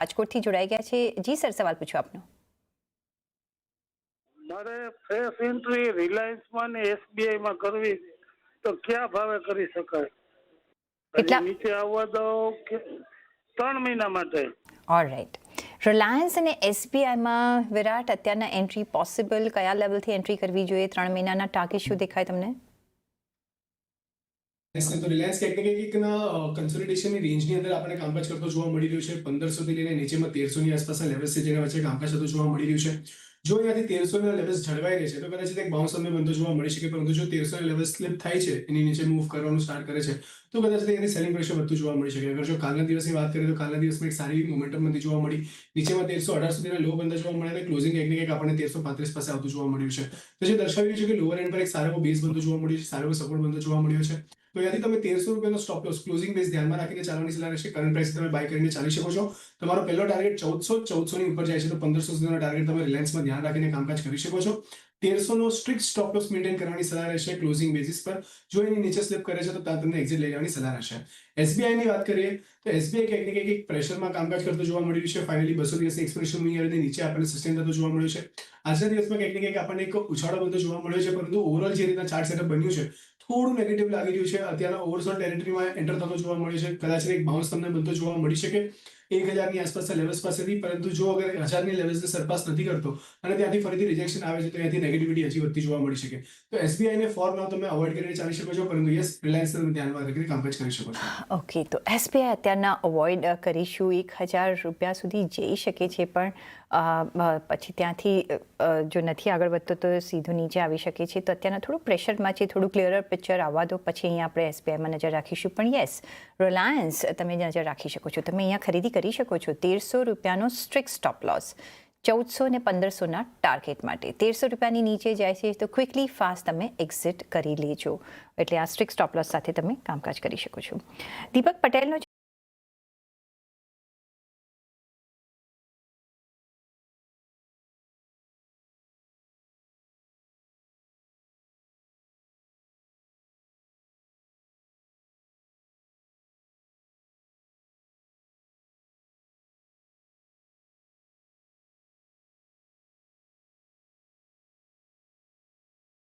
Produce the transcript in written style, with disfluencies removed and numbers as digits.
રાજકોટથી જોડાઈ ગયા છે. જી સર, સવાલ પૂછો આપનો. મારે ફ્રેશ એન્ટ્રી રિલાયન્સમાં ને એસબીઆઈમાં કરવી છે, તો કયા ભાવે કરી શકાય? કેટલા? નીચે આવવા દો કે 3 મહિના માટે? ઓલરાઈટ. રિલાયન્સ અને એસબીઆઈમાં વિરાટ અત્યારના એન્ટ્રી પોસિબલ કયા લેવલથી એન્ટ્રી કરવી જોઈએ? 3 મહિનાના ટાર્ગેટ શું દેખાય તમને? તો રિલાયન્સ ક્યાંક ને ક્યાંક કન્સોલિડેશનની રેન્જની અંદર આપણે કામકાજ કરતો જોવા મળી રહ્યું છે. 1500 થી લઈને નીચેમાં 1300 ની આસપાસના લેવલ્સ છે જેના વચ્ચે કામકાજ થતો જોવા મળી રહ્યું છે. જો અહીંયાથી 1300 ના લેવલ્સ જળવાઈ રહે છે તો કદાચ એક બાઉન્સ તમને બનતો જોવા મળી શકે, પરંતુ જો 1300 ના લેવલ સ્લિપ થાય છે, એની નીચે મૂવ કરવાનું સ્ટાર્ટ કરે છે, તો કદાચ એની સેલિંગ પ્રેશર વધતું જોવા મળી શકે. અગર જો કાલના દિવસની વાત કરીએ તો કાલના દિવસમાં એક સારી મોમેન્ટમ બનતી જોવા મળી. નીચેમાં 1318 સુધીના લો બનતા જોવા મળ્યા અને ક્લોઝિંગ ક્યાંક ને ક્યાંક આપણને 1335 પાસે આવતું જોવા મળ્યું છે. તો જે દર્શાવી રહ્યું છે કે લોઅર એન્ડ પર એક સારો બેઝ બનતો જોવા મળ્યો છે, સારો સપોર્ટ બનતો જોવા મળ્યો છે. તો અહીંયાથી તમે 1300 રૂપિયાનો સ્ટોપ લોસ ક્લોઝિંગ બેઝ ધ્યાનમાં રાખીને ચાલવાની સલાહ રહેશે. કરંટ પ્રાઇસ તમે બાય કરીને ચાલી શકો છો. તમારો પહેલો ટાર્ગેટ 1400 ની ઉપર જાય છે તો 1500 સુધીનો ટાર્ગેટ તમે રિલાયન્સમાં ધ્યાન રાખીને કામકાજ કરી શકો છો. 1300 નો સ્ટ્રિક્ટ સ્ટોપ લોસ મેન્ટેન કરવાની સલાહ રહેશે ક્લોઝિંગ બેઝિસ પર. જો એની નીચે સ્લિપ કરે છે તો તમને એક્ઝિટ લઈ લેવાની સલાહ રહેશે. એસબીઆઈ ની વાત કરીએ તો એસબીઆઈ ક્યાંક ને ક્યાંક એક પ્રેશરમાં કામકાજ કરતો જોવા મળી રહ્યું છે. ફાઇનલી 200 દિવસની એક્સપેરિમેન્ટ મૂલ્યની નીચે આપણને સસ્ટેન થતો જોવા મળ્યું છે. આજના દિવસમાં ક્યાંક ને ક્યાંક આપણને એક ઉછાળો બનતો જોવા મળ્યો છે, પરંતુ ઓવરઓલ જે રીતના ચાર્ટ સેટઅપ બન્યું છે થોડું નેગેટિવ લાગી રહ્યું છે. અત્યારના ઓવરસોલ્ડ ટેરેટરીમાં એન્ટર થતો જોવા મળ્યો છે. કદાચ એક બાઉન્સ તમને બનતો જોવા મળી શકે 1000 ની આસપાસના લેવલ્સ પાસેથી, પરંતુ જો અગર 1000 ની લેવલ્સને સરપાસ નથી કરતો અને ત્યાંથી ફરીથી રિજેક્શન આવે છે તો ત્યાંથી નેગેટિવિટી હજી વધતી જોવા મળી શકે. તો એસબીઆઈ ને ફોર નાઉ તમે અવોઇડ કરીને ચાલી શકો છો, પરંતુ યસ રિલાયન્સ તમે ધ્યાનમાં રાખીને કામકાજ કરી શકો છો. ઓકે, તો એસબીઆઈ અત્યારના અવોઇડ કરીશું. 1000 રૂપિયા સુધી જઈ શકે છે, પણ પછી ત્યાંથી જો નથી આગળ વધતો તો સીધું નીચે આવી શકે છે. તો અત્યારના થોડું પ્રેશરમાં છે, થોડું ક્લિયરર પિક્ચર આવવા દો, પછી અહીંયા આપણે એસબીઆઈમાં નજર રાખીશું. પણ યસ, રિલાયન્સ તમે નજર રાખી શકો છો. તમે અહીંયા ખરીદી કરી શકો છો 1300 રૂપિયાનો સ્ટ્રિક્ટ સ્ટોપ લોસ 1400 ને 1500ના ટાર્ગેટ માટે. 1300 રૂપિયાની નીચે જાય છે તો ક્વિકલી ફાસ્ટ તમે એક્ઝિટ કરી લેજો. એટલે આ સ્ટ્રિક્ટ સ્ટોપ લોસ સાથે તમે કામકાજ કરી શકો છો. દીપક પટેલનો